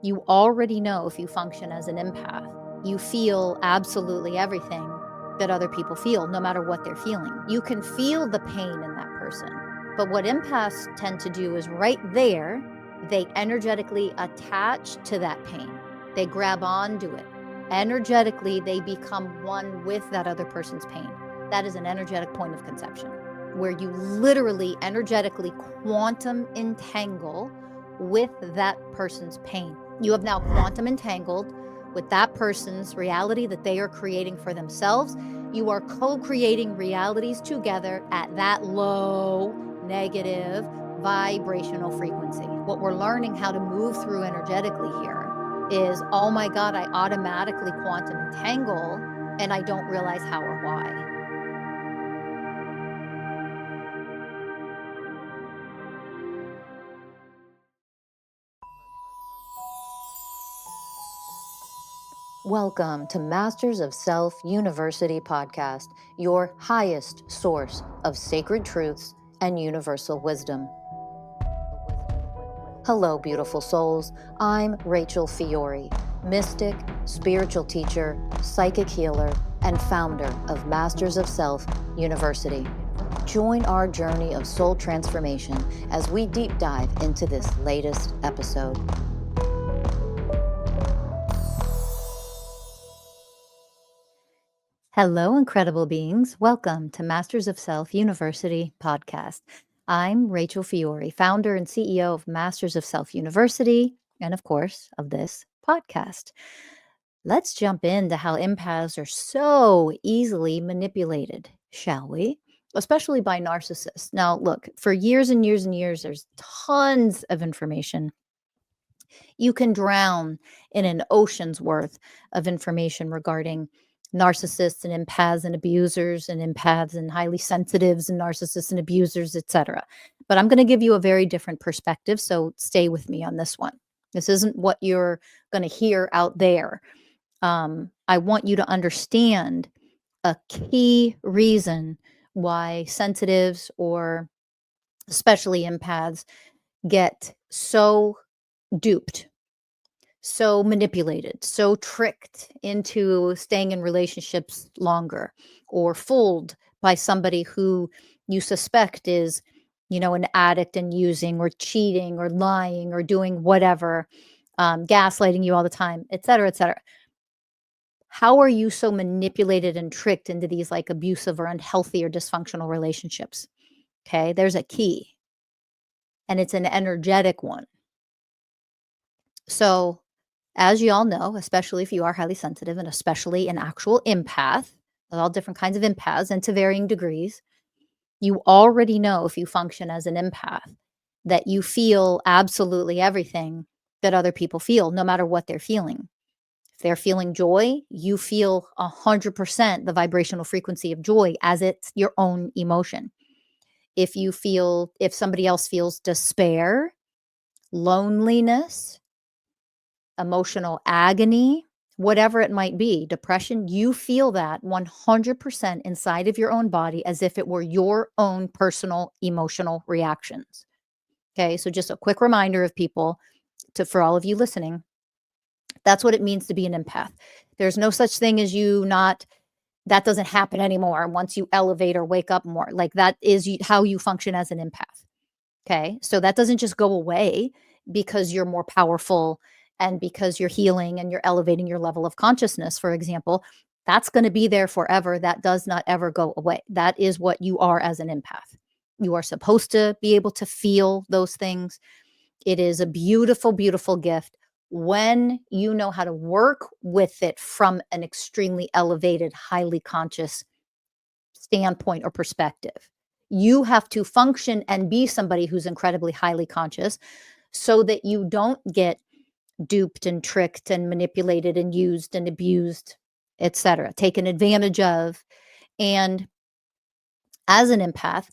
You already know if you function as an empath, you feel absolutely everything that other people feel, no matter what they're feeling. You can feel the pain in that person. But what empaths tend to do is right there, they energetically attach to that pain. They grab onto it. Energetically, they become one with that other person's pain. That is an energetic point of conception, where you literally energetically quantum entangle with that person's pain. You have now quantum entangled with that person's reality that they are creating for themselves. You are co-creating realities together at that low, negative, vibrational frequency. What we're learning how to move through energetically here is, oh my God, I automatically quantum entangle and I don't realize how or why. Welcome to Masters of Self University podcast, your highest source of sacred truths and universal wisdom. Hello, beautiful souls. I'm Rachel Fiori, mystic, spiritual teacher, psychic healer, and founder of Masters of Self University. Join our journey of soul transformation as we deep dive into this latest episode. Hello, incredible beings. Welcome to Masters of Self University podcast. I'm Rachel Fiori, founder and CEO of Masters of Self University, and of course, of this podcast. Let's jump into how empaths are so easily manipulated, shall we? Especially by narcissists. Now, look, for years and years and years, there's tons of information. You can drown in an ocean's worth of information regarding narcissists and empaths and abusers and empaths and highly sensitives and narcissists and abusers, etc. But I'm going to give you a very different perspective, so stay with me on this one. This isn't what you're going to hear out there. I want you to understand a key reason why sensitives, or especially empaths, get so duped, so manipulated, so tricked into staying in relationships longer, or fooled by somebody who you suspect is, an addict and using or cheating or lying or doing whatever, gaslighting you all the time, et cetera, et cetera. How are you so manipulated and tricked into these like abusive or unhealthy or dysfunctional relationships? Okay, there's a key, and it's an energetic one. So, as you all know, especially if you are highly sensitive and especially an actual empath, there's all different kinds of empaths and to varying degrees, you already know if you function as an empath that you feel absolutely everything that other people feel, no matter what they're feeling. If they're feeling joy, you feel 100% the vibrational frequency of joy as it's your own emotion. If somebody else feels despair, loneliness, emotional agony, whatever it might be, depression, you feel that 100% inside of your own body as if it were your own personal emotional reactions. Okay, so just a quick reminder of people, for all of you listening, that's what it means to be an empath. There's no such thing as that doesn't happen anymore once you elevate or wake up more. Like, that is how you function as an empath. Okay, so that doesn't just go away because you're more powerful and because you're healing and you're elevating your level of consciousness, for example. That's going to be there forever. That does not ever go away. That is what you are as an empath. You are supposed to be able to feel those things. It is a beautiful, beautiful gift when you know how to work with it from an extremely elevated, highly conscious standpoint or perspective. You have to function and be somebody who's incredibly highly conscious so that you don't get duped and tricked and manipulated and used and abused, etc., taken advantage of. And as an empath,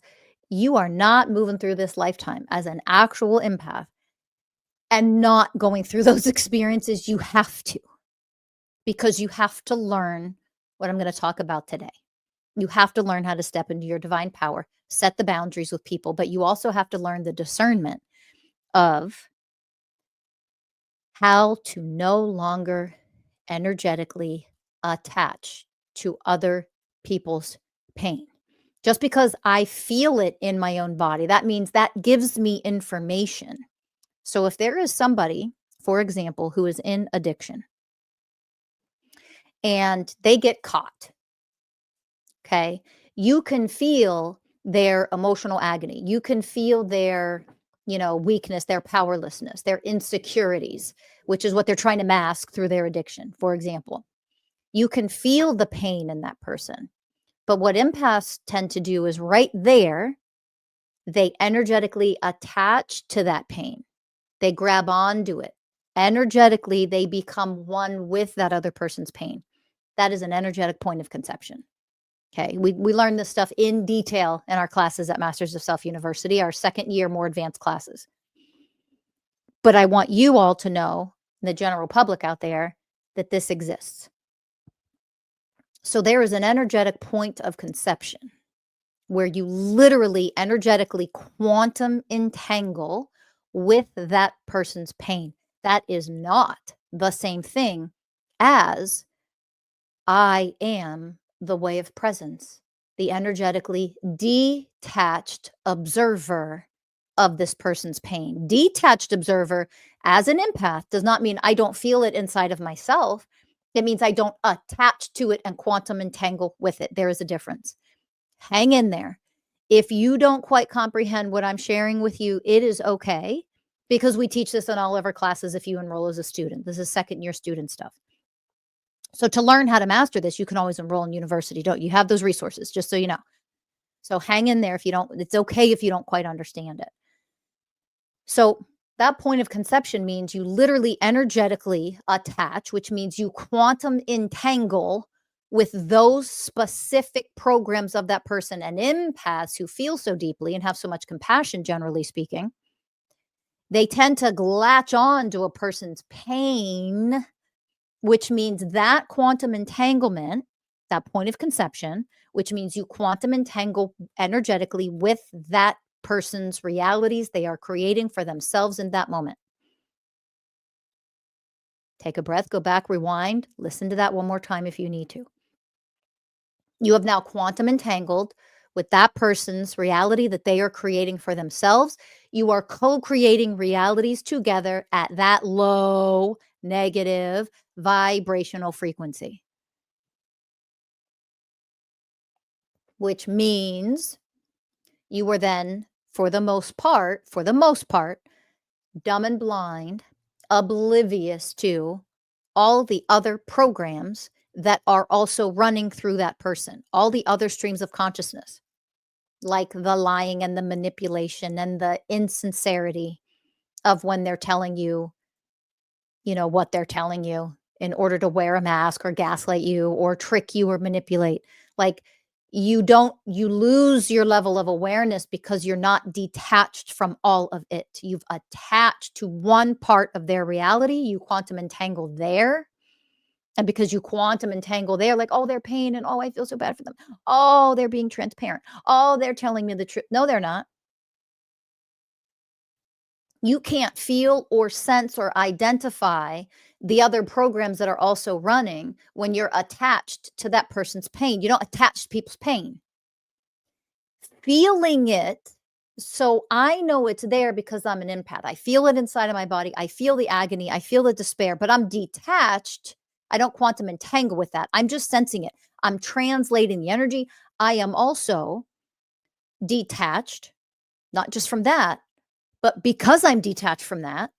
you are not moving through this lifetime as an actual empath and not going through those experiences. You have to, because you have to learn what I'm going to talk about today. You have to learn how to step into your divine power, set the boundaries with people, but you also have to learn the discernment of How to no longer energetically attach to other people's pain. Just because I feel it in my own body, that means that gives me information. So if there is somebody, for example, who is in addiction and they get caught, okay, you can feel their emotional agony. You can feel their, weakness, their powerlessness, their insecurities, which is what they're trying to mask through their addiction, for example. You can feel the pain in that person. But what empaths tend to do is right there, they energetically attach to that pain. They grab onto it. Energetically, they become one with that other person's pain. That is an energetic point of conception. Okay. We learn this stuff in detail in our classes at Masters of Self University, our second year, more advanced classes. But I want you all to know, the general public out there, that this exists. So there is an energetic point of conception where you literally energetically quantum entangle with that person's pain. That is not the same thing as I am the way of presence, the energetically detached observer of this person's pain. Detached observer as an empath does not mean I don't feel it inside of myself. It means I don't attach to it and quantum entangle with it. There is a difference. Hang in there. If you don't quite comprehend what I'm sharing with you, it is okay, because we teach this in all of our classes if you enroll as a student. This is second year student stuff. So to learn how to master this, you can always enroll in university. Don't you have those resources, just so you know. So hang in there if you don't, it's okay if you don't quite understand it. So that point of conception means you literally energetically attach, which means you quantum entangle with those specific programs of that person. And empaths who feel so deeply and have so much compassion, generally speaking, they tend to latch on to a person's pain, which means that quantum entanglement, that point of conception, which means you quantum entangle energetically with that person's realities they are creating for themselves in that moment. Take a breath, go back, rewind, listen to that one more time if you need to. You have now quantum entangled with that person's reality that they are creating for themselves. You are co-creating realities together at that low negative vibrational frequency, which means you were then, for the most part, dumb and blind, oblivious to all the other programs that are also running through that person, all the other streams of consciousness, like the lying and the manipulation and the insincerity of when they're telling you, what they're telling you in order to wear a mask or gaslight you or trick you or manipulate. Like, you lose your level of awareness because you're not detached from all of it. You've attached to one part of their reality. You quantum entangle there. And because you quantum entangle there, like, oh, their pain and oh, I feel so bad for them. Oh, they're being transparent. Oh, they're telling me the truth. No, they're not. You can't feel or sense or identify the other programs that are also running when you're attached to that person's pain. You don't attach to people's pain. Feeling it, so I know it's there because I'm an empath. I feel it inside of my body. I feel the agony. I feel the despair, but I'm detached. I don't quantum entangle with that. I'm just sensing it. I'm translating the energy. I am also detached, not just from that, but because I'm detached from that,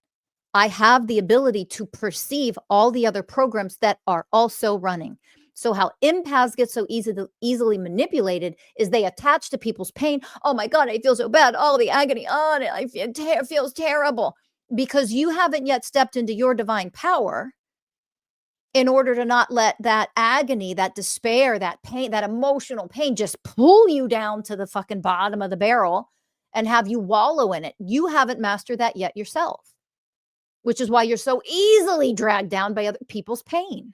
I have the ability to perceive all the other programs that are also running. So how empaths get so easily manipulated is they attach to people's pain. Oh my God, I feel so bad. Oh, the agony. Oh, I feel feels terrible, because you haven't yet stepped into your divine power in order to not let that agony, that despair, that pain, that emotional pain just pull you down to the fucking bottom of the barrel and have you wallow in it. You haven't mastered that yet yourself, which is why you're so easily dragged down by other people's pain.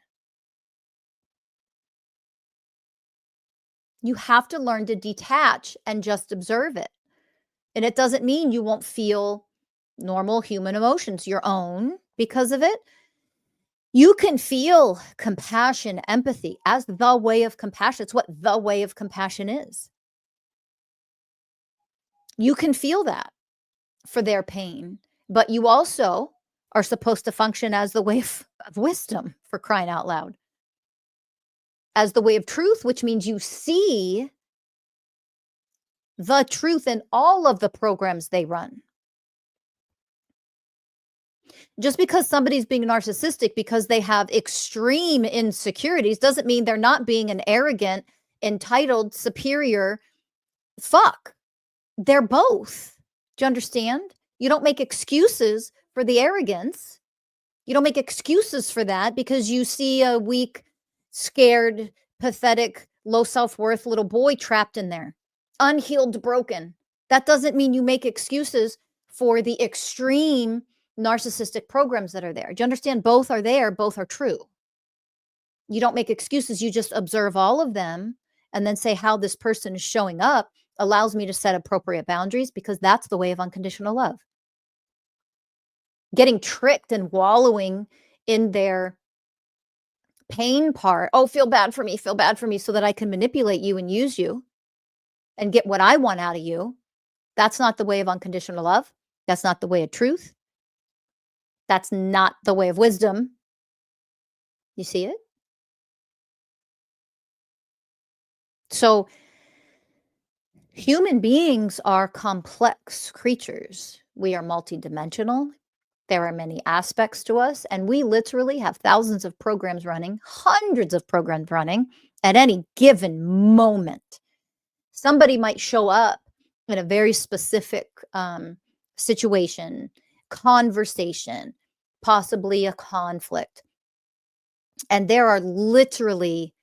You have to learn to detach and just observe it. And it doesn't mean you won't feel normal human emotions, your own, because of it. You can feel compassion, empathy as the way of compassion. It's what the way of compassion is. You can feel that for their pain, but you also are supposed to function as the way of wisdom, for crying out loud, as the way of truth, which means you see the truth in all of the programs they run. Just because somebody's being narcissistic because they have extreme insecurities doesn't mean they're not being an arrogant, entitled, superior fuck. They're both. Do you understand? You don't make excuses for the arrogance. You don't make excuses for that because you see a weak, scared, pathetic, low self-worth little boy trapped in there, unhealed, broken. That doesn't mean you make excuses for the extreme narcissistic programs that are there. Do you understand? Both are there, both are true. You don't make excuses, you just observe all of them and then say how this person is showing up allows me to set appropriate boundaries because that's the way of unconditional love. Getting tricked and wallowing in their pain part. Oh, feel bad for me so that I can manipulate you and use you and get what I want out of you. That's not the way of unconditional love. That's not the way of truth. That's not the way of wisdom. You see it? So human beings are complex creatures. We are multidimensional. There are many aspects to us, and we literally have thousands of programs running, hundreds of programs running at any given moment. Somebody might show up in a very specific situation, conversation, possibly a conflict, and there are literally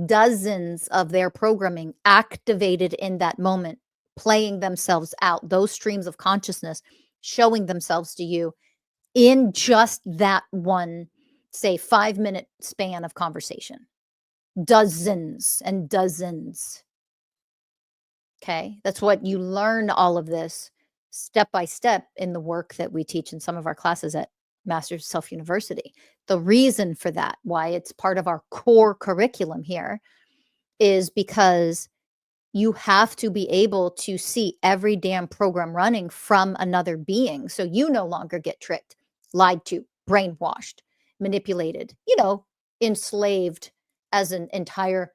dozens of their programming activated in that moment, playing themselves out, those streams of consciousness showing themselves to you in just that one, say, 5-minute span of conversation. Dozens and dozens. Okay. That's what you learn all of this step by step in the work that we teach in some of our classes at Masters of Self University. The reason for that, why it's part of our core curriculum here, is because you have to be able to see every damn program running from another being. So you no longer get tricked, lied to, brainwashed, manipulated, enslaved as an entire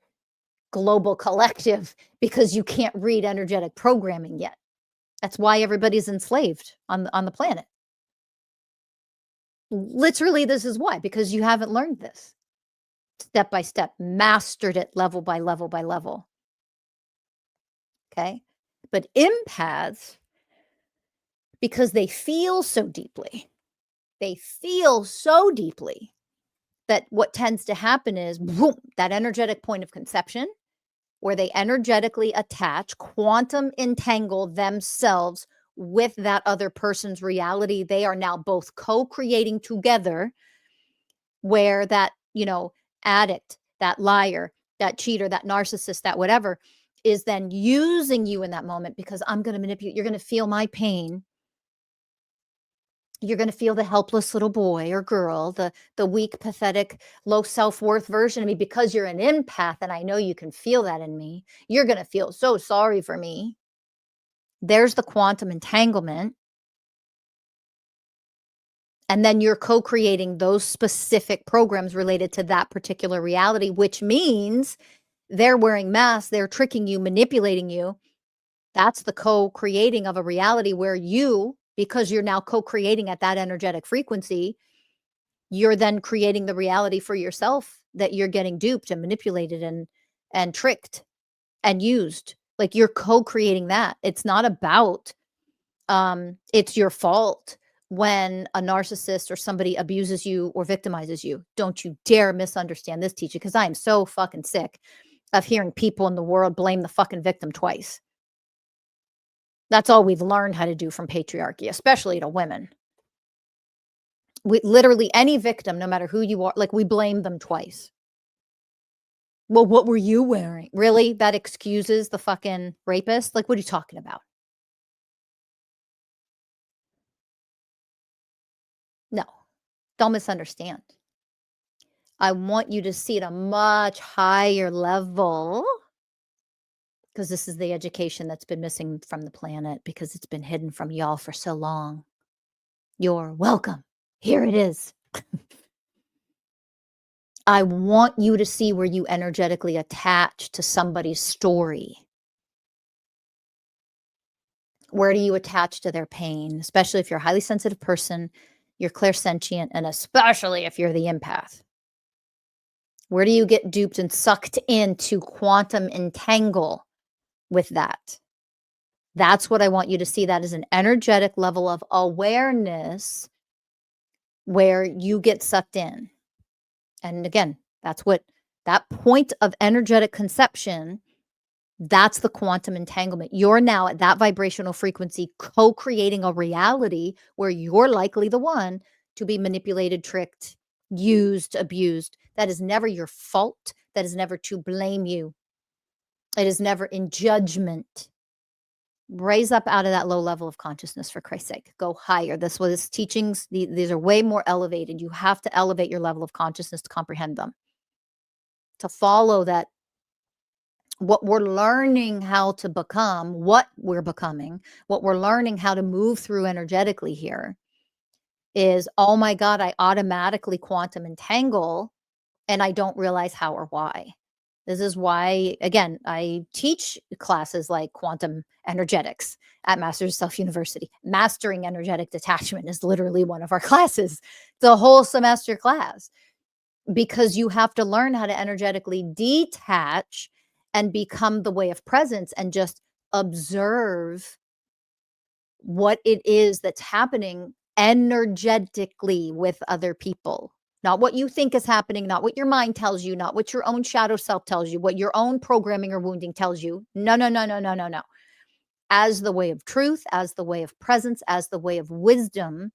global collective because you can't read energetic programming yet. That's why everybody's enslaved on the planet. Literally, this is why, because you haven't learned this step by step, mastered it level by level by level. Okay. But empaths, because they feel so deeply that what tends to happen is boom, that energetic point of conception where they energetically attach, quantum entangle themselves with that other person's reality. They are now both co-creating together, where that, addict, that liar, that cheater, that narcissist, that whatever, is then using you in that moment because I'm going to manipulate. You're going to feel my pain. You're going to feel the helpless little boy or girl, the weak, pathetic, low self-worth version of me because you're an empath and I know you can feel that in me. You're going to feel so sorry for me. There's the quantum entanglement. And then you're co-creating those specific programs related to that particular reality, which means they're wearing masks, they're tricking you, manipulating you. That's the co-creating of a reality where you, because you're now co-creating at that energetic frequency, you're then creating the reality for yourself that you're getting duped and manipulated and tricked and used. Like you're co-creating that. It's not about it's your fault when a narcissist or somebody abuses you or victimizes you. Don't you dare misunderstand this, teacher, because I am so fucking sick of hearing people in the world blame the fucking victim twice. That's all we've learned how to do from patriarchy, especially to women. We literally, any victim, no matter who you are, like we blame them twice. Well, what were you wearing? Really? That excuses the fucking rapist? Like, what are you talking about? No. Don't misunderstand. I want you to see at a much higher level because this is the education that's been missing from the planet because it's been hidden from y'all for so long. You're welcome. Here it is. I want you to see where you energetically attach to somebody's story. Where do you attach to their pain? Especially if you're a highly sensitive person, you're clairsentient, and especially if you're the empath. Where do you get duped and sucked into quantum entangle with that? That's what I want you to see. That is an energetic level of awareness where you get sucked in. And again, that's what that point of energetic conception, that's the quantum entanglement. You're now at that vibrational frequency, co creating a reality where you're likely the one to be manipulated, tricked, used, abused. That is never your fault. That is never to blame you. It is never in judgment. Raise up out of that low level of consciousness for Christ's sake. Go higher. This was teachings. These are way more elevated. You have to elevate your level of consciousness to comprehend them, to follow that what we're learning how to become, what we're becoming, what we're learning how to move through energetically here is, oh my God, I automatically quantum entangle and I don't realize how or why. This is why, again, I teach classes like quantum energetics at Masters of Self University. Mastering energetic detachment is literally one of our classes. It's a whole semester class because you have to learn how to energetically detach and become the way of presence and just observe what it is that's happening energetically with other people. Not what you think is happening, not what your mind tells you, not what your own shadow self tells you, what your own programming or wounding tells you. No, no, no, no, no, no, no. As the way of truth, as the way of presence, as the way of wisdom,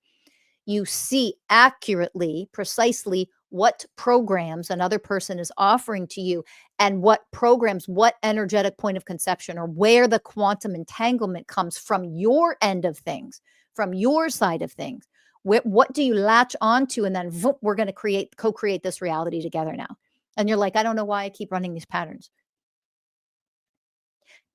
you see accurately, precisely what programs another person is offering to you and what programs, what energetic point of conception or where the quantum entanglement comes from your end of things, from your side of things. What do you latch onto? And then we're going to co-create this reality together now. And you're like, I don't know why I keep running these patterns.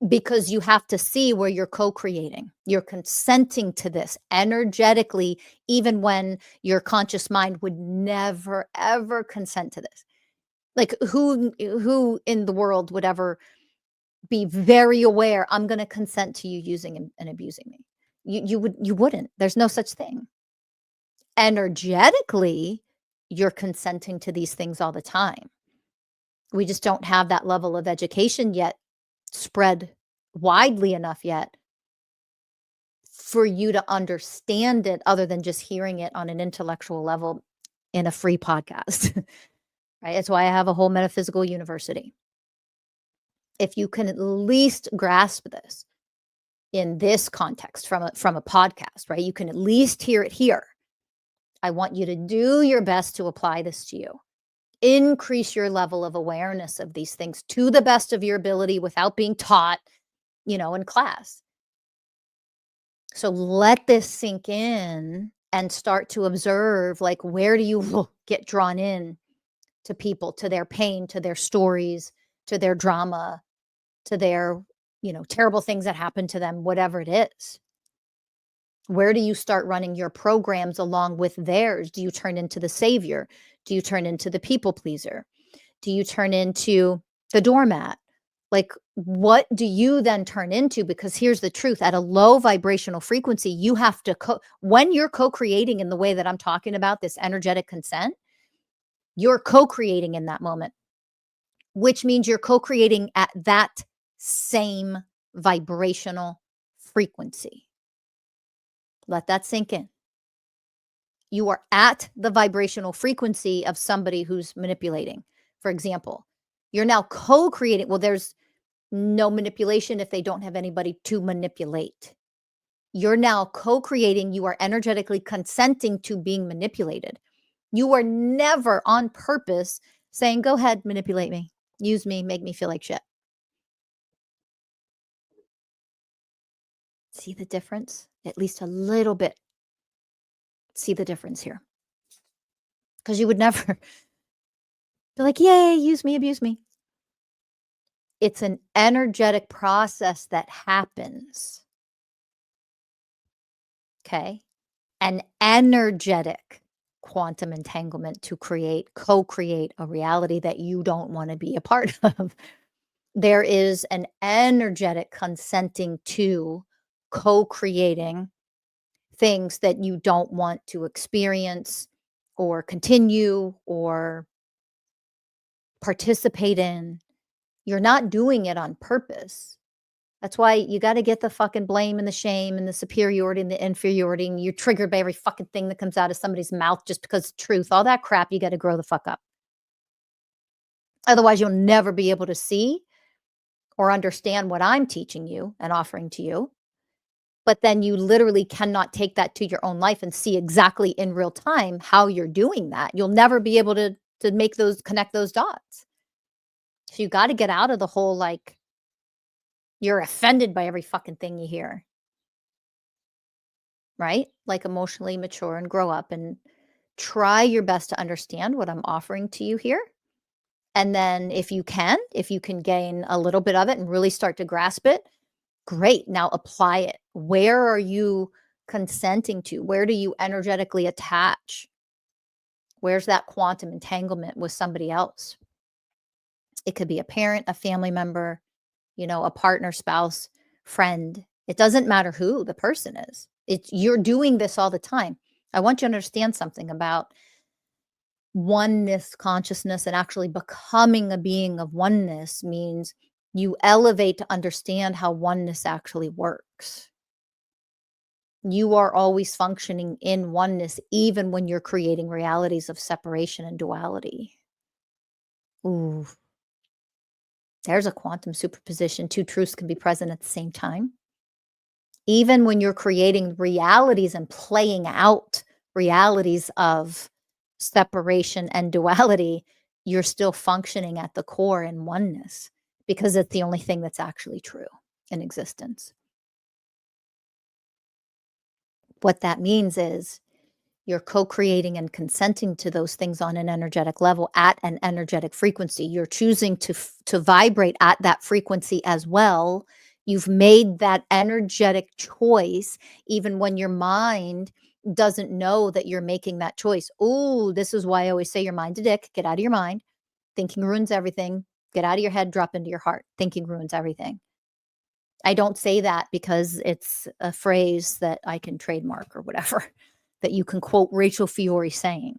Because you have to see where you're co-creating. You're consenting to this energetically, even when your conscious mind would never, ever consent to this. Like who in the world would ever be very aware, I'm going to consent to you using and abusing me? You wouldn't. There's no such thing. Energetically, you're consenting to these things all the time. We just don't have that level of education yet spread widely enough yet for you to understand it other than just hearing it on an intellectual level in a free podcast. Right? That's why I have a whole metaphysical university. If you can at least grasp this in this context from a podcast, right? You can at least hear it here. I want you to do your best to apply this to you. Increase your level of awareness of these things to the best of your ability without being taught, in class. So let this sink in and start to observe, like, where do you get drawn in to people, to their pain, to their stories, to their drama, to their, terrible things that happen to them, whatever it is. Where do you start running your programs along with theirs? Do you turn into the savior? Do you turn into the people pleaser? Do you turn into the doormat? Like, what do you then turn into? Because here's the truth, at a low vibrational frequency, you have to when you're co-creating in the way that I'm talking about, this energetic consent, you're co-creating in that moment, which means you're co-creating at that same vibrational frequency. Let that sink in. You are at the vibrational frequency of somebody who's manipulating. For example, you're now co-creating. Well, there's no manipulation if they don't have anybody to manipulate. You're now co-creating. You are energetically consenting to being manipulated. You are never on purpose saying, go ahead, manipulate me, use me, make me feel like shit. See the difference? At least a little bit. See the difference here. because you would never be like, "Yay, use me, abuse me." It's an energetic process that happens, okay? An energetic quantum entanglement to co-create a reality that you don't wanna be a part of. There is an energetic consenting to co-creating things that you don't want to experience or continue or participate in. You're not doing it on purpose. That's why you gotta get the fucking blame and the shame and the superiority and the inferiority, and you're triggered by every fucking thing that comes out of somebody's mouth just because it's truth. All that crap, you gotta grow the fuck up. Otherwise, you'll never be able to see or understand what I'm teaching you and offering to you. But then you literally cannot take that to your own life and see exactly in real time how you're doing that. You'll never be able to make those connect those dots. So you gotta get out of the whole, like, you're offended by every fucking thing you hear, right? Like, emotionally mature and grow up and try your best to understand what I'm offering to you here. And then if you can gain a little bit of it and really start to grasp it, great. Now apply it. Where are you consenting to? Where do you energetically attach? Where's that quantum entanglement with somebody else? It could be a parent, a family member, a partner, spouse, friend. It doesn't matter who the person is. You're doing this all the time. I want you to understand something about oneness consciousness, and actually becoming a being of oneness means you elevate to understand how oneness actually works. You are always functioning in oneness, even when you're creating realities of separation and duality. Ooh, there's a quantum superposition. Two truths can be present at the same time. Even when you're creating realities and playing out realities of separation and duality, you're still functioning at the core in oneness because it's the only thing that's actually true in existence. What that means is you're co-creating and consenting to those things on an energetic level at an energetic frequency. You're choosing to vibrate at that frequency as well. You've made that energetic choice even when your mind doesn't know that you're making that choice. Ooh, this is why I always say your mind's a dick. Get out of your mind. Thinking ruins everything. Get out of your head, drop into your heart. Thinking ruins everything. I don't say that because it's a phrase that I can trademark or whatever, that you can quote Rachel Fiori saying.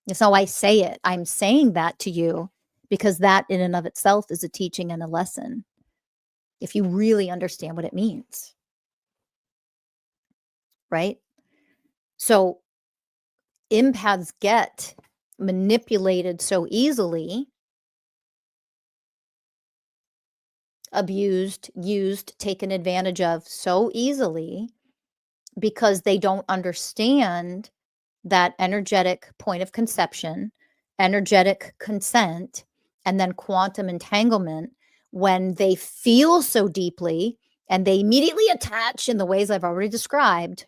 It's not why I say it. I'm saying that to you because that in and of itself is a teaching and a lesson if you really understand what it means, right? So empaths get manipulated so easily, abused, used, taken advantage of so easily because they don't understand that energetic point of conception, energetic consent, and then quantum entanglement when they feel so deeply and they immediately attach in the ways I've already described.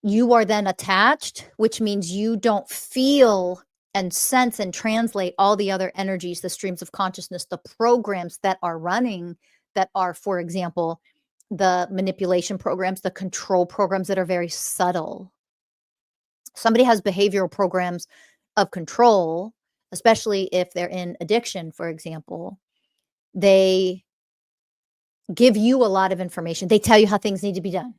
You are then attached, which means you don't feel and sense and translate all the other energies, the streams of consciousness, the programs that are running that are, for example, the manipulation programs, the control programs that are very subtle. Somebody has behavioral programs of control, especially if they're in addiction, for example, they give you a lot of information. They tell you how things need to be done.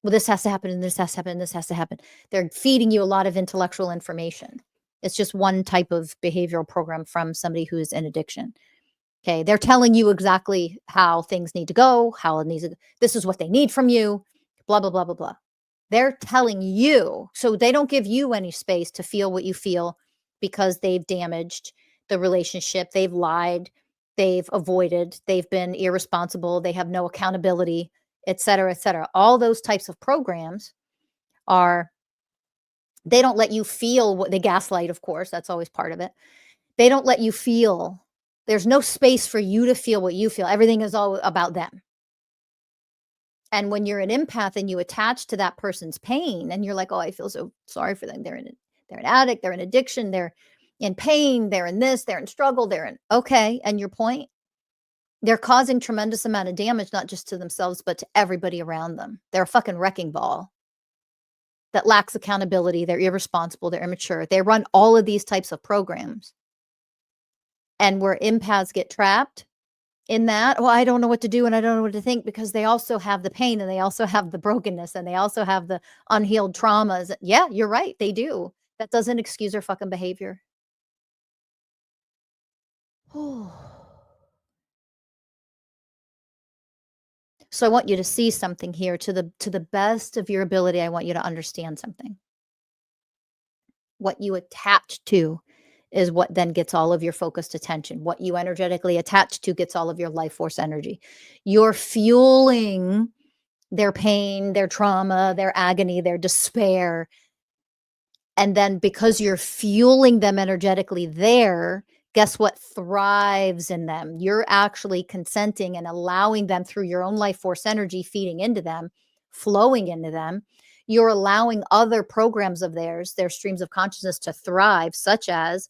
Well, this has to happen, and this has to happen, and this has to happen. They're feeding you a lot of intellectual information. It's just one type of behavioral program from somebody who is in addiction. Okay. They're telling you exactly how things need to go, how it needs to, this is what they need from you, blah, blah, blah, blah, blah. They're telling you, so they don't give you any space to feel what you feel because they've damaged the relationship, they've lied, they've avoided, they've been irresponsible, they have no accountability, et cetera, et cetera. All those types of programs are, they don't let you feel what they gaslight, of course, that's always part of it. They don't let you feel. There's no space for you to feel what you feel. Everything is all about them. And when you're an empath and you attach to that person's pain and you're like, oh, I feel so sorry for them. They're in it. They're an addict, they're in addiction, they're in pain, they're in this, they're in struggle, they're in okay, and your point? They're causing tremendous amount of damage, not just to themselves, but to everybody around them. They're a fucking wrecking ball that lacks accountability, they're irresponsible, they're immature. They run all of these types of programs. And where empaths get trapped in that, "Well, I don't know what to do and I don't know what to think," because they also have the pain and they also have the brokenness and they also have the unhealed traumas. Yeah, you're right, they do. That doesn't excuse their fucking behavior. So I want you to see something here to the best of your ability. I want you to understand something. What you attach to is what then gets all of your focused attention. What you energetically attach to gets all of your life force energy. You're fueling their pain, their trauma, their agony, their despair. And then because you're fueling them energetically there, guess what thrives in them? You're actually consenting and allowing them through your own life force energy feeding into them, flowing into them. You're allowing other programs of theirs, their streams of consciousness to thrive, such as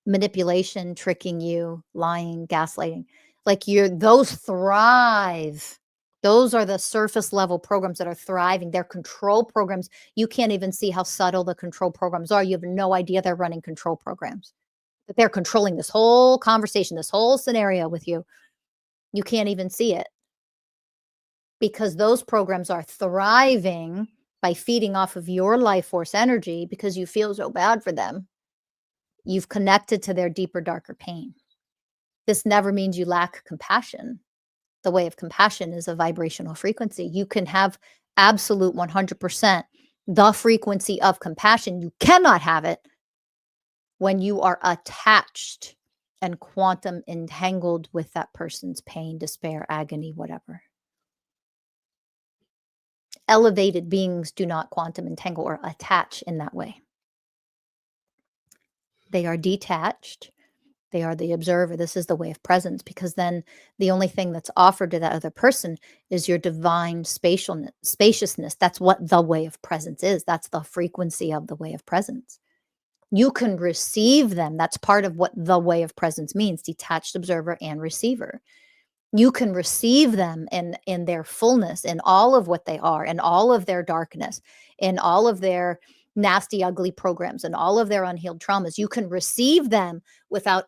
manipulation, tricking you, lying, gaslighting. Like those thrive. Those are the surface level programs that are thriving. They're control programs. You can't even see how subtle the control programs are. You have no idea they're running control programs. That they're controlling this whole conversation, this whole scenario with you. You can't even see it because those programs are thriving by feeding off of your life force energy because you feel so bad for them. You've connected to their deeper, darker pain. This never means you lack compassion. The way of compassion is a vibrational frequency. You can have absolute 100% the frequency of compassion. You cannot have it when you are attached and quantum entangled with that person's pain, despair, agony, whatever. Elevated beings do not quantum entangle or attach in that way. They are detached. They are the observer. This is the way of presence, because then the only thing that's offered to that other person is your divine spaciousness. That's what the way of presence is. That's the frequency of the way of presence. You can receive them. That's part of what the way of presence means, detached observer and receiver. You can receive them in their fullness, in all of what they are, in all of their darkness, in all of their nasty, ugly programs, and all of their unhealed traumas. You can receive them without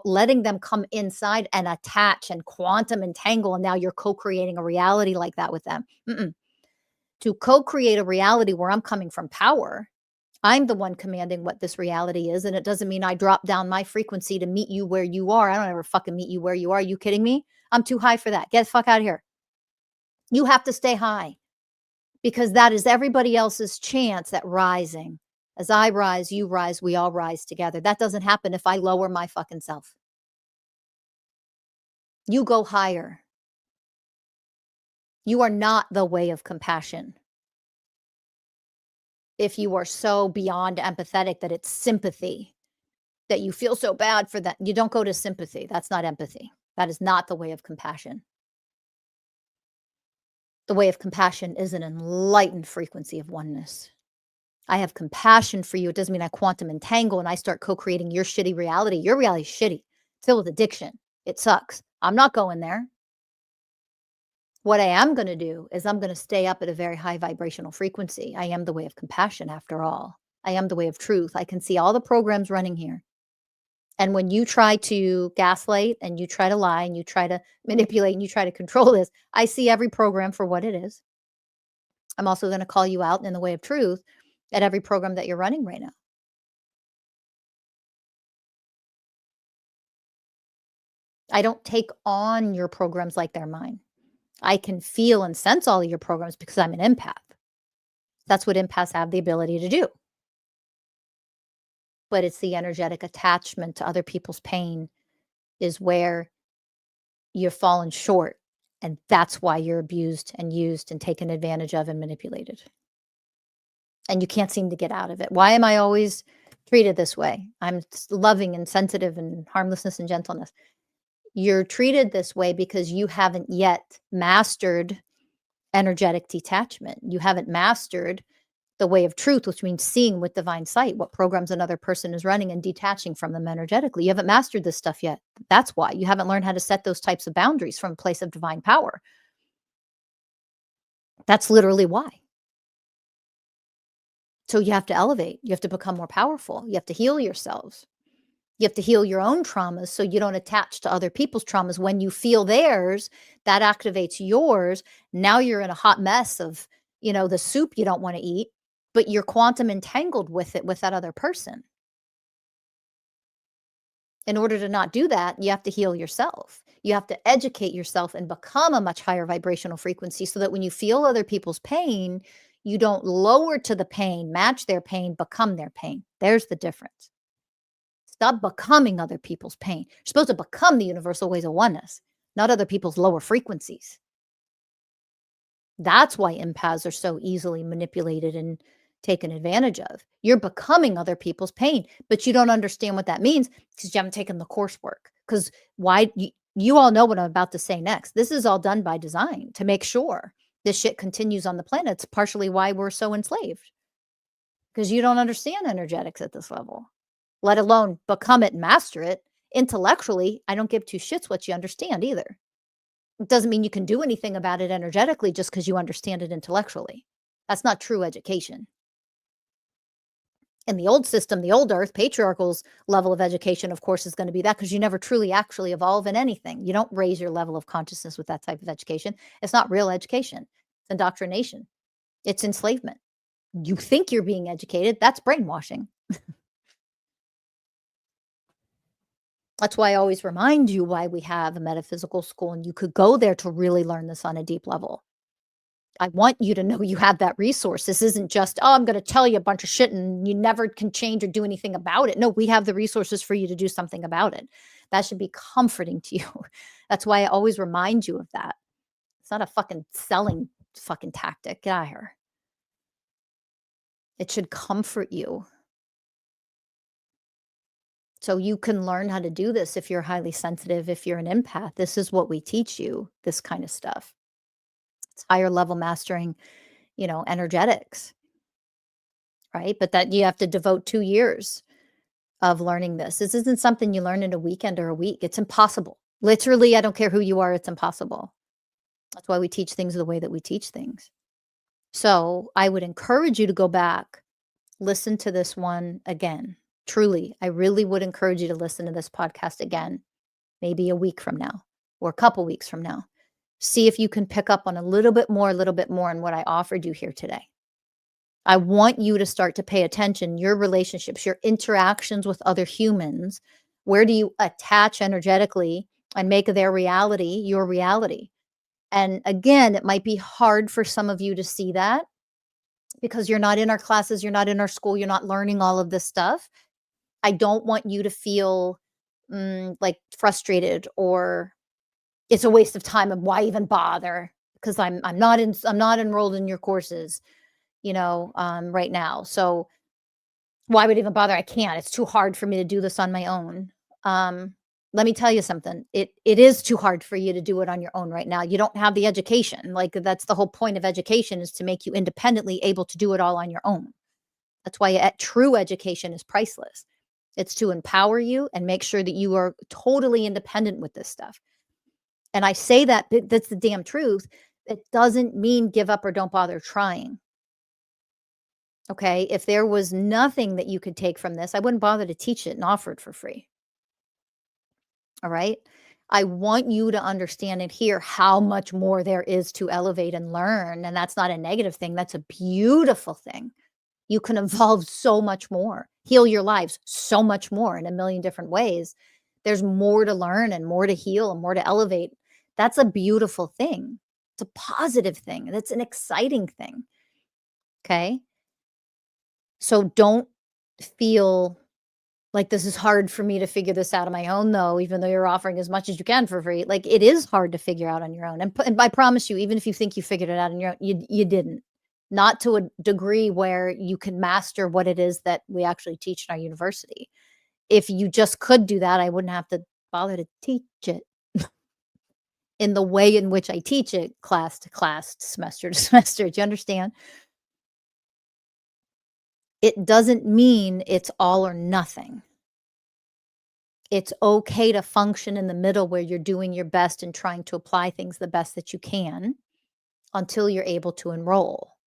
letting them come inside and attach and quantum entangle. And now you're co-creating a reality like that with them. To co-create a reality where I'm coming from power, I'm the one commanding what this reality is. And it doesn't mean I drop down my frequency to meet you where you are. I don't ever fucking meet you where you are. Are you kidding me? I'm too high for that. Get the fuck out of here. You have to stay high because that is everybody else's chance at rising. As I rise, you rise, we all rise together. That doesn't happen if I lower my fucking self. You go higher. You are not the way of compassion. If you are so beyond empathetic that it's sympathy, that you feel so bad for that, you don't go to sympathy. That's not empathy. That is not the way of compassion. The way of compassion is an enlightened frequency of oneness. I have compassion for you. It doesn't mean I quantum entangle and I start co-creating your shitty reality. Your reality is shitty. It's filled with addiction. It sucks. I'm not going there. What I am going to do is I'm going to stay up at a very high vibrational frequency. I am the way of compassion after all. I am the way of truth. I can see all the programs running here. And when you try to gaslight and you try to lie and you try to manipulate and you try to control this, I see every program for what it is. I'm also going to call you out in the way of truth at every program that you're running right now. I don't take on your programs like they're mine. I can feel and sense all of your programs because I'm an empath. That's what empaths have the ability to do. But it's the energetic attachment to other people's pain is where you've fallen short. And that's why you're abused and used and taken advantage of and manipulated. And you can't seem to get out of it. Why am I always treated this way? I'm loving and sensitive and harmlessness and gentleness. You're treated this way because you haven't yet mastered energetic detachment. You haven't mastered the way of truth, which means seeing with divine sight what programs another person is running and detaching from them energetically. You haven't mastered this stuff yet. That's why you haven't learned how to set those types of boundaries from a place of divine power. That's literally why. So you have to elevate. You have to become more powerful. You have to heal yourselves. You have to heal your own traumas so you don't attach to other people's traumas. When you feel theirs, that activates yours. Now you're in a hot mess of, the soup you don't want to eat, but you're quantum entangled with it with that other person. In order to not do that, you have to heal yourself. You have to educate yourself and become a much higher vibrational frequency so that when you feel other people's pain, you don't lower to the pain, match their pain, become their pain. There's the difference. Stop becoming other people's pain. You're supposed to become the universal ways of oneness, not other people's lower frequencies. That's why empaths are so easily manipulated and taken advantage of. You're becoming other people's pain, but you don't understand what that means because you haven't taken the coursework. Because why? You all know what I'm about to say next. This is all done by design to make sure this shit continues on the planet. It's partially why we're so enslaved because you don't understand energetics at this level, let alone become it and master it. Intellectually, I don't give two shits what you understand either. It doesn't mean you can do anything about it energetically just because you understand it intellectually. That's not true education. In the old system, the old earth, patriarchal's level of education, of course, is going to be that because you never truly actually evolve in anything. You don't raise your level of consciousness with that type of education. It's not real education. It's indoctrination. It's enslavement. You think you're being educated. That's brainwashing. That's why I always remind you why we have a metaphysical school and you could go there to really learn this on a deep level. I want you to know you have that resource. This isn't just, oh, I'm going to tell you a bunch of shit and you never can change or do anything about it. No, we have the resources for you to do something about it. That should be comforting to you. That's why I always remind you of that. It's not a fucking selling fucking tactic. Get out of here. It should comfort you. So you can learn how to do this if you're highly sensitive, if you're an empath. This is what we teach you, this kind of stuff. It's higher level mastering, energetics, right? But that you have to devote 2 years of learning this. This isn't something you learn in a weekend or a week. It's impossible. Literally, I don't care who you are, it's impossible. That's why we teach things the way that we teach things. So I would encourage you to go back, listen to this one again. Truly, I really would encourage you to listen to this podcast again, maybe a week from now or a couple weeks from now. See if you can pick up on a little bit more in what I offered you here today. I want you to start to pay attention, your relationships, your interactions with other humans. Where do you attach energetically and make their reality your reality? And again, it might be hard for some of you to see that because you're not in our classes, you're not in our school, you're not learning all of this stuff. I don't want you to feel like frustrated or it's a waste of time and why even bother because I'm not enrolled in your courses, right now. So why would even bother? I can't. It's too hard for me to do this on my own. Let me tell you something. It is too hard for you to do it on your own right now. You don't have the education. Like that's the whole point of education is to make you independently able to do it all on your own. That's why true education is priceless. It's to empower you and make sure that you are totally independent with this stuff. And I say that that's the damn truth. It doesn't mean give up or don't bother trying. Okay. If there was nothing that you could take from this, I wouldn't bother to teach it and offer it for free. All right. I want you to understand and hear how much more there is to elevate and learn. And that's not a negative thing. That's a beautiful thing. You can evolve so much more, heal your lives so much more in a million different ways. There's more to learn and more to heal and more to elevate. That's a beautiful thing. It's a positive thing. That's an exciting thing. Okay. So don't feel like this is hard for me to figure this out on my own, though, even though you're offering as much as you can for free. Like it is hard to figure out on your own. And I promise you, even if you think you figured it out on your own, you didn't. Not to a degree where you can master what it is that we actually teach in our university. If you just could do that, I wouldn't have to bother to teach it in the way in which I teach it, class to class, semester to semester. Do you understand? It doesn't mean it's all or nothing. It's okay to function in the middle where you're doing your best and trying to apply things the best that you can until you're able to enroll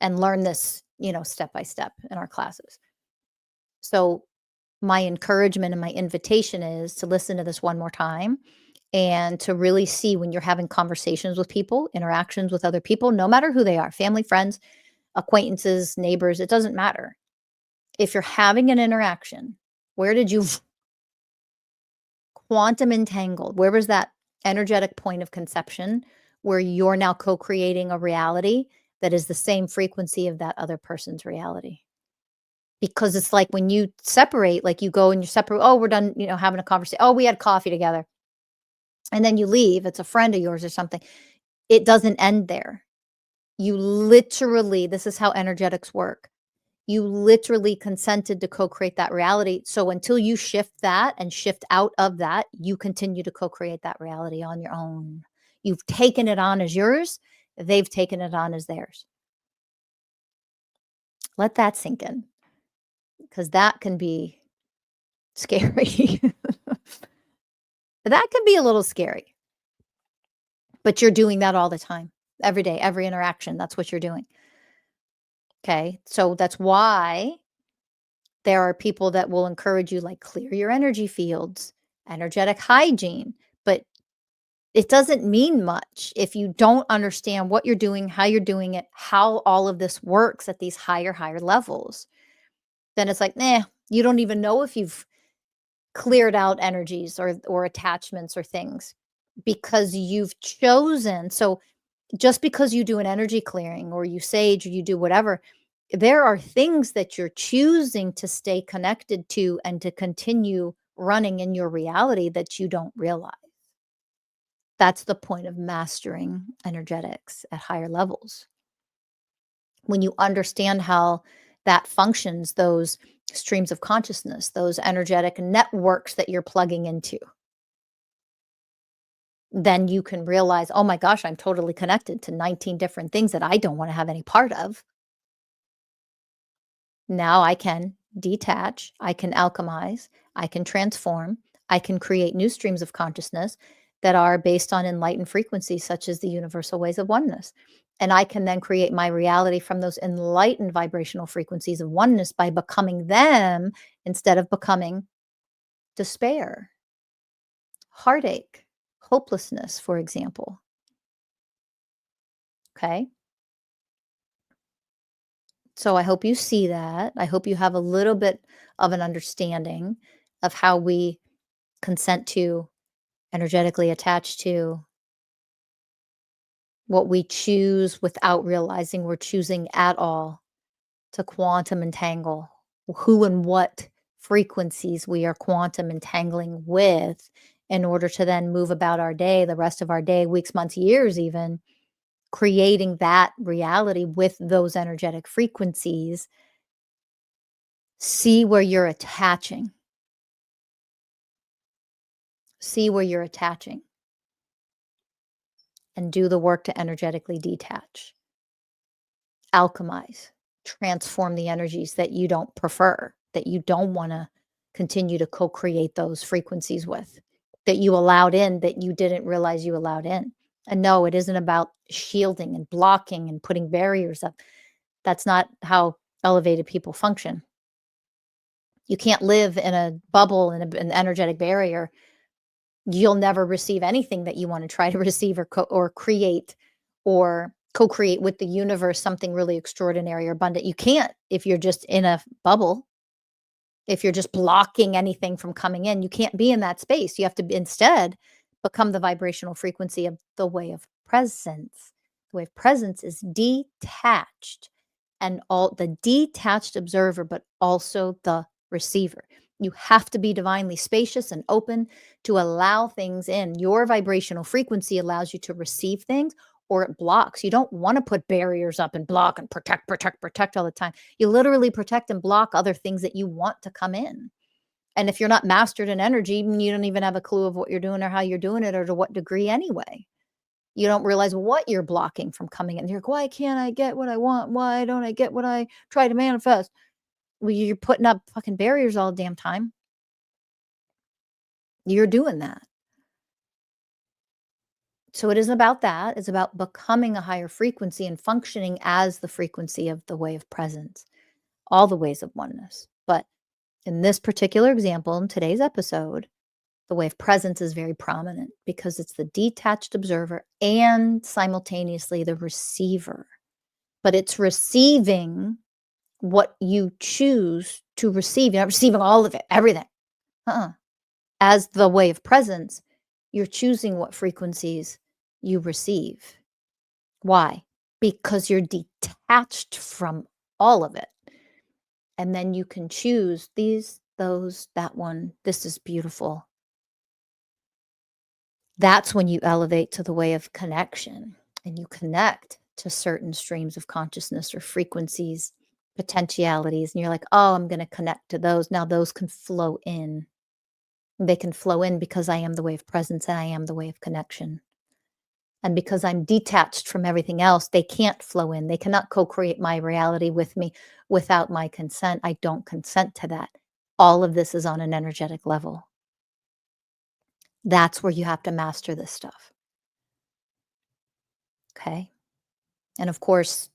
and learn this, step by step in our classes. So, my encouragement and my invitation is to listen to this one more time and to really see when you're having conversations with people, interactions with other people, no matter who they are, family, friends, acquaintances, neighbors, it doesn't matter. If you're having an interaction, where did you quantum entangled? Where was that energetic point of conception where you're now co creating a reality that is the same frequency of that other person's reality? Because it's like when you separate, like you go and you separate, oh, we're done, having a conversation. Oh, we had coffee together. And then you leave. It's a friend of yours or something. It doesn't end there. You literally, this is how energetics work. You literally consented to co-create that reality. So until you shift that and shift out of that, you continue to co-create that reality on your own. You've taken it on as yours. They've taken it on as theirs. Let that sink in because that can be scary. That can be a little scary, but you're doing that all the time, every day, every interaction. That's what you're doing. Okay. So that's why there are people that will encourage you, like, clear your energy fields, energetic hygiene, but it doesn't mean much if you don't understand what you're doing, how you're doing it, how all of this works at these higher levels. Then it's like, nah, you don't even know if you've cleared out energies or attachments or things because you've chosen. So just because you do an energy clearing or you sage or you do whatever, there are things that you're choosing to stay connected to and to continue running in your reality that you don't realize. That's the point of mastering energetics at higher levels. When you understand how that functions, those streams of consciousness, those energetic networks that you're plugging into, then you can realize, oh my gosh, I'm totally connected to 19 different things that I don't want to have any part of. Now I can detach, I can alchemize, I can transform, I can create new streams of consciousness that are based on enlightened frequencies, such as the universal ways of oneness. And I can then create my reality from those enlightened vibrational frequencies of oneness by becoming them instead of becoming despair, heartache, hopelessness, for example. Okay. So I hope you see that. I hope you have a little bit of an understanding of how we consent to, energetically attached to, what we choose without realizing we're choosing at all, to quantum entangle who and what frequencies we are quantum entangling with in order to then move about our day, the rest of our day, weeks, months, years, even creating that reality with those energetic frequencies. See where you're attaching. See where you're attaching and do the work to energetically detach, alchemize, transform the energies that you don't prefer, that you don't want to continue to co create those frequencies with, that you allowed in, that you didn't realize you allowed in. And no, it isn't about shielding and blocking and putting barriers up. That's not how elevated people function. You can't live in a bubble and an energetic barrier. You'll never receive anything that you want to try to receive or create or co-create with the universe, something really extraordinary or abundant. You can't if you're just in a bubble. If you're just blocking anything from coming in, you can't be in that space. You have to instead become the vibrational frequency of the way of presence. The way of presence is detached, and all the detached observer, but also the receiver. You have to be divinely spacious and open to allow things in. Your vibrational frequency allows you to receive things, or it blocks. You don't want to put barriers up and block and protect all the time. You literally protect and block other things that you want to come in. And if you're not mastered in energy, you don't even have a clue of what you're doing or how you're doing it or to what degree anyway. You don't realize what you're blocking from coming in. You're like, why can't I get what I want? Why don't I get what I try to manifest? Well, you're putting up fucking barriers all the damn time. You're doing that. So it isn't about that. It's about becoming a higher frequency and functioning as the frequency of the way of presence, all the ways of oneness. But in this particular example, in today's episode, the way of presence is very prominent because it's the detached observer and simultaneously the receiver. But it's receiving what you choose to receive. You're not receiving all of it, everything. Uh-uh. As the way of presence, you're choosing what frequencies you receive. Why? Because you're detached from all of it. And then you can choose these, those, that one. This is beautiful. That's when you elevate to the way of connection and you connect to certain streams of consciousness or frequencies, potentialities. And you're like, oh, I'm going to connect to those. Now those can flow in. They can flow in because I am the way of presence and I am the way of connection. And because I'm detached from everything else, they can't flow in. They cannot co create my reality with me without my consent. I don't consent to that. All of this is on an energetic level. That's where you have to master this stuff. Okay. And of course,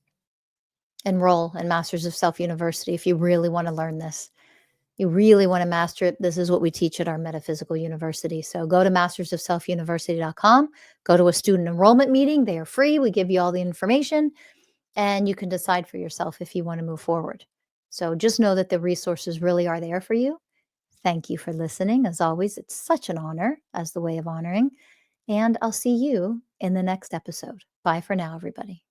enroll in Masters of Self University if you really want to learn this. You really want to master it. This is what we teach at our metaphysical university. So go to mastersofselfuniversity.com, go to a student enrollment meeting. They are free. We give you all the information and you can decide for yourself if you want to move forward. So just know that the resources really are there for you. Thank you for listening. As always, it's such an honor as the way of honoring. And I'll see you in the next episode. Bye for now, everybody.